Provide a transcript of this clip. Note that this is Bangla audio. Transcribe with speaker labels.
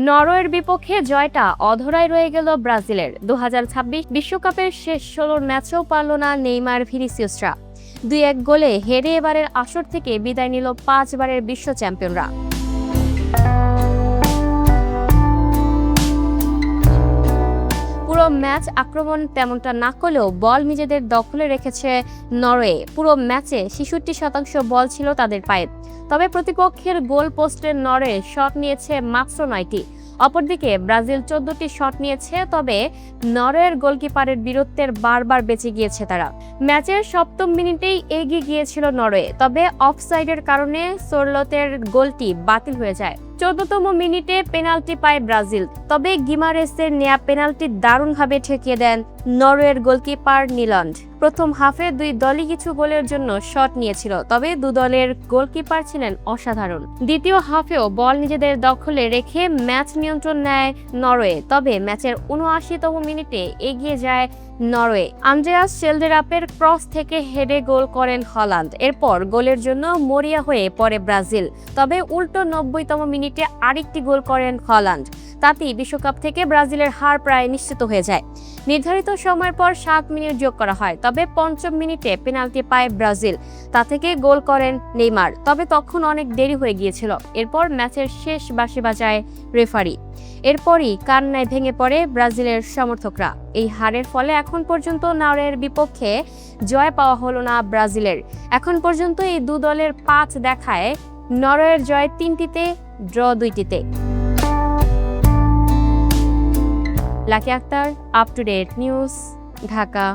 Speaker 1: নরওয়ের বিপক্ষে জয়টা অধরায় রয়ে গেল ব্রাজিলের। 2026 বিশ্বকাপের শেষ 16 ম্যাচেও পারল না নেইমার ভিনিসিয়াসরা। 2-1 গোলে হেরে এবারের আসর থেকে বিদায় নিল 5 বারের বিশ্ব চ্যাম্পিয়নরা। পুরো ম্যাচ আক্রমণ তেমনটা না করলেও বল নিজেদের দখলে রেখেছে নরওয়ে। পুরো ম্যাচে 66% বল ছিল তাদের পায়ে। তবে প্রতিপক্ষের গোল পোস্টের নরওয়ে শট নিয়েছে মাত্র 9টি। অপরদিকে ব্রাজিল 14টি শট নিয়েছে, তবে নরওয়ের গোলকিপারের বীরত্বের বারবার বেঁচে গিয়েছে তারা। ম্যাচের 7ম মিনিটেই এগিয়ে গিয়েছিল নরওয়ে, তবে অফসাইডের কারণে সোরলতের গোলটি বাতিল হয়ে যায়। 14তম মিনিটে পেনাল্টি পায় ব্রাজিল, তবে গিমারেসের নেয়া পেনাল্টি দারুণভাবে ঠেকিয়ে দেন নরওয়ের গোলকিপার নিলন্ড। প্রথম হাফে দুই দলই কিছু গোলের জন্য শট নিয়েছিল, তবে দু দলের গোলকিপার ছিলেন অসাধারণ। দ্বিতীয় হাফেও বল নিজেদের দখলে রেখে ম্যাচ নিয়ন্ত্রণ নেয় নরওয়ে, তবে ম্যাচের ৭৯তম মিনিটে এগিয়ে যায় নরওয়ে। আন্দ্রেয়াস শেলডেরাপের ক্রস থেকে হেডে গোল করেন হল্যান্ড। এরপর গোলের জন্য মরিয়া হয়ে পড়ে ব্রাজিল, তবে উল্টো ৯০তম মিনিটে আরেকটি গোল করেন হল্যান্ড। তাতেই বিশ্বকাপ থেকে ব্রাজিলের হার প্রায় নিশ্চিত হয়ে যায়। নির্ধারিত সময়ের পর 7 মিনিট যোগ করা হয়, তবে ৫ম মিনিটে পেনাল্টি পায় ব্রাজিল। তা থেকে গোল করেন নেইমার, তবে তখন অনেক দেরি হয়ে গিয়েছিল। এরপর ম্যাচের শেষ বাঁশি বাজায় রেফারি। এরপরই কান্নায় ভেঙে পড়ে ব্রাজিলের সমর্থকরা। এই হারের ফলে এখন পর্যন্ত নরওয়ের বিপক্ষে জয় পাওয়া হলো না ব্রাজিলের। এখন পর্যন্ত এই দু দলের 5 দেখায় নরওয়ের জয় 3টিতে, ড্র 2টিতে। Lucky Akter, up to date news, Dhaka.